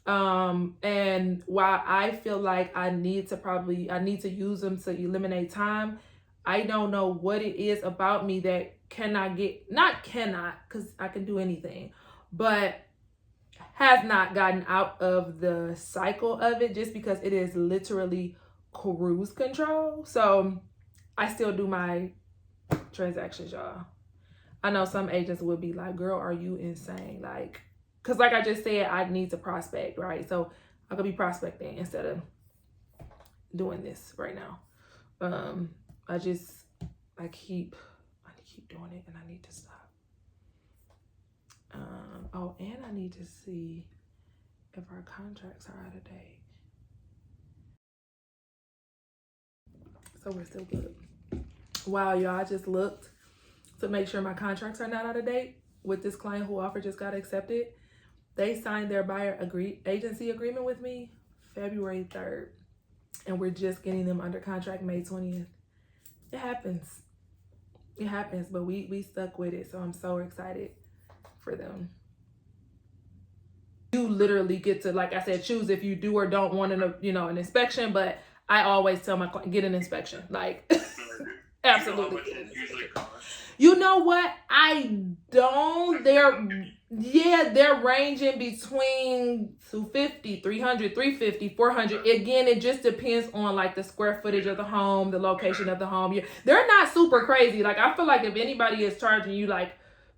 And while I feel like I need to use them to eliminate time, I don't know what it is about me that because I can do anything, but has not gotten out of the cycle of it just because it is literally cruise control. So I still do my transactions, y'all. I know some agents would be like, girl, are you insane? like because like I just said, I need to prospect, right? So I could be prospecting instead of doing this right now. I keep doing it and I need to stop. Oh, and I need to see if our contracts are out of date. So we're still good. Wow, y'all, I just looked to make sure my contracts are not out of date with this client who offer just got accepted. They signed their buyer agency agreement with me February 3rd, and we're just getting them under contract May 20th. It happens, but we stuck with it, so I'm so excited for them. You literally get to, like I said, choose if you do or don't want an inspection, but I always tell my client, get an inspection. Like, absolutely. You know what? I don't. They're ranging between 250, 300, 350, 400. Again, it just depends on like the square footage of the home, the location of the home. They're not super crazy. Like, I feel like if anybody is charging you like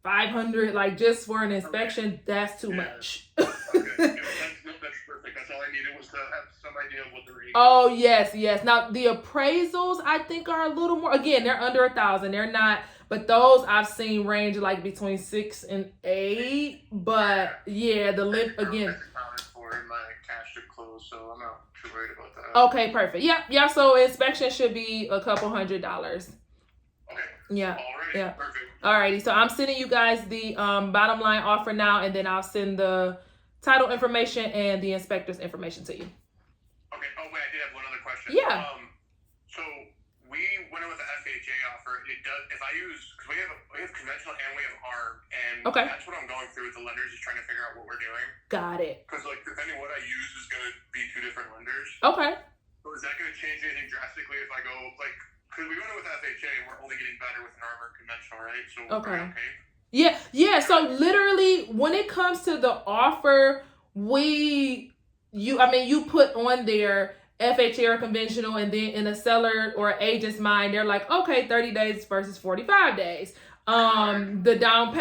500, like just for an inspection, that's too much. Okay. That's perfect. That's all I needed was to have some idea of what the rate is. Oh, yes. Now, the appraisals, I think, are a little more. Again, they're under 1,000. They're not, but those I've seen range like between 6 and 8. But yeah, the lift again. Accounted for in my cash to close, so I'm not too worried about that. Okay, perfect. Yeah. So inspection should be a couple $100. Okay. Yeah. Alrighty. Yeah. Perfect. Alrighty. So I'm sending you guys the bottom line offer now, and then I'll send the title information and the inspector's information to you. Okay. Oh wait, I did have one other question. Yeah. So we went with the FHA offer. It does. If I use, because we have conventional and we have ARM, and okay, that's what I'm going through with the lenders, is trying to figure out what we're doing. Got it. Because like depending what I use is going to be 2 different lenders. Okay. So is that going to change anything drastically if I go like? Because we went with FHA and we're only getting better with an ARM or conventional, right? So okay. Okay. Yeah. So literally, when it comes to the offer, you put on there FHA or conventional, and then in a seller or agent's mind, they're like, okay, 30 days versus 45 days. The down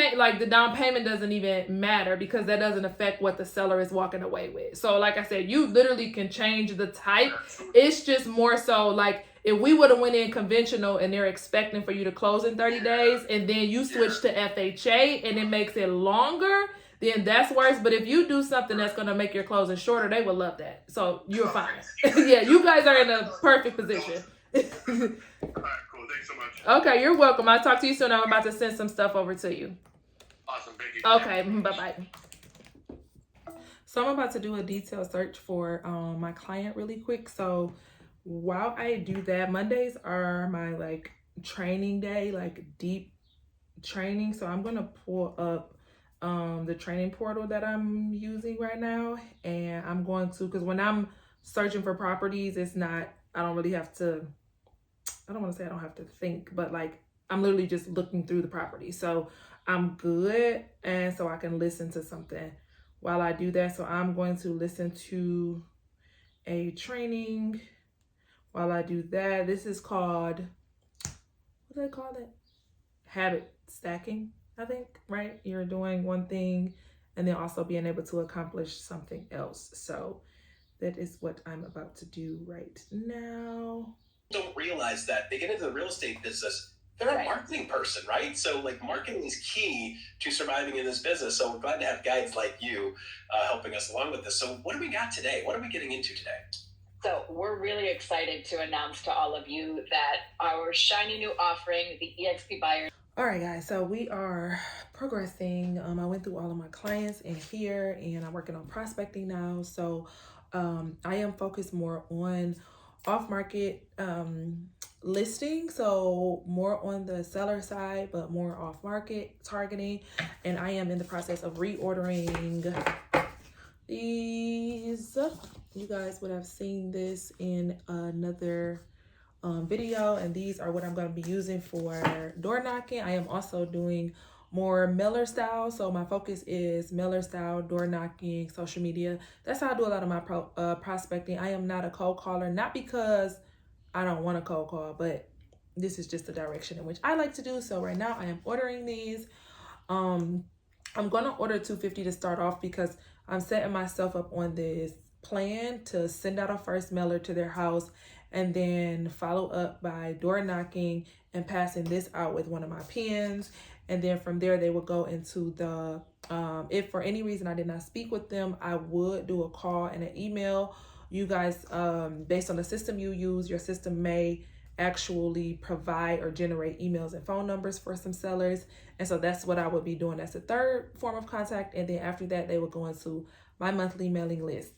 payment doesn't even matter because that doesn't affect what the seller is walking away with. So like I said, you literally can change the type. It's just more so like if we would have went in conventional and they're expecting for you to close in 30 days and then you switch to FHA and it makes it longer, then that's worse. But if you do something that's going to make your closing shorter, they will love that. So you're fine. Yeah, you guys are in a perfect position. All right, cool. Thanks so much. Okay, you're welcome. I'll talk to you soon. I'm about to send some stuff over to you. Awesome. Thank you. Okay, bye-bye. So I'm about to do a detailed search for my client really quick. So while I do that, Mondays are my like training day, like deep training. So I'm going to pull up the training portal that I'm using right now. And I'm going to, because when I'm searching for properties, it's not, I don't really have to, I don't want to say I don't have to think, but like I'm literally just looking through the property. So I'm good. And so I can listen to something while I do that. So I'm going to listen to a training while I do that. This is called, what do they call it? Habit stacking, I think, right? You're doing one thing and then also being able to accomplish something else. So that is what I'm about to do right now. Don't realize that they get into the real estate business, they're a marketing person, right? So like marketing is key to surviving in this business. So we're glad to have guides like you helping us along with this. So what do we got today? What are we getting into today? So we're really excited to announce to all of you that our shiny new offering, the EXP Buyers. All right, guys, so we are progressing. I went through all of my clients in here and I'm working on prospecting now. So I am focused more on off-market listing, so more on the seller side, but more off-market targeting. And I am in the process of reordering these. You guys would have seen this in another video, and these are what I'm going to be using for door knocking. I am also doing more mailer style, so my focus is mailer style, door knocking, social media. That's how I do a lot of my prospecting. I am not a cold caller, not because I don't want to cold call, but this is just the direction in which I like to do. So right now I am ordering these. I'm going to order 250 to start off because I'm setting myself up on this plan to send out a first mailer to their house and then follow up by door knocking and passing this out with one of my pens. And then from there, they will go into the, if for any reason I did not speak with them, I would do a call and an email. You guys, based on the system you use, your system may actually provide or generate emails and phone numbers for some sellers. And so that's what I would be doing as the third form of contact. And then after that, they would go into my monthly mailing list.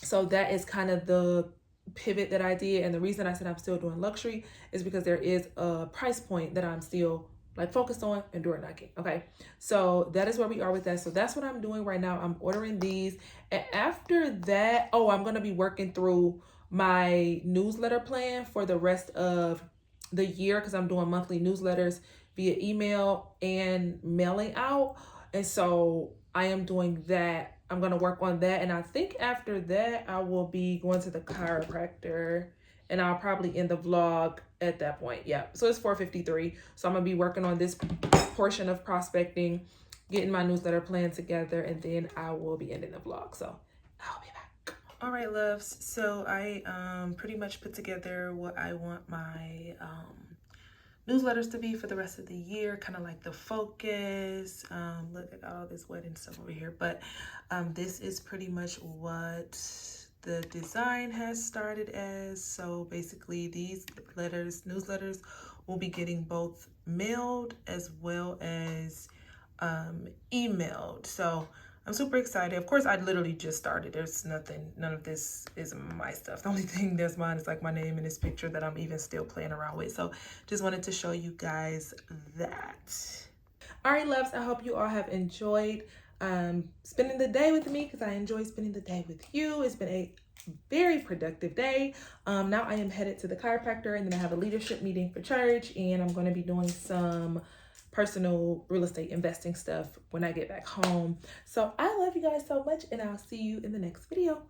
So that is kind of the pivot that I did. And the reason I said I'm still doing luxury is because there is a price point that I'm still like focused on and door knocking. Okay, so that is where we are with that. So that's what I'm doing right now. I'm ordering these, and after that, I'm going to be working through my newsletter plan for the rest of the year because I'm doing monthly newsletters via email and mailing out. And so I am doing that. I'm going to work on that. And I think after that, I will be going to the chiropractor and I'll probably end the vlog at that point. Yeah. So it's 4:53. So I'm going to be working on this portion of prospecting, getting my newsletter plan together, and then I will be ending the vlog. So I'll be back. All right, loves. So I pretty much put together what I want my newsletters to be for the rest of the year, kind of like the focus. Look, I got all this wedding stuff over here, but this is pretty much what the design has started as. So basically these newsletters will be getting both mailed as well as emailed. So I'm super excited. Of course, I literally just started. There's none of this is my stuff. The only thing that's mine is like my name and this picture that I'm even still playing around with. So just wanted to show you guys that. All right, loves, I hope you all have enjoyed spending the day with me because I enjoy spending the day with you. It's been a very productive day. Now I am headed to the chiropractor and then I have a leadership meeting for church and I'm going to be doing some personal real estate investing stuff when I get back home. So I love you guys so much and I'll see you in the next video.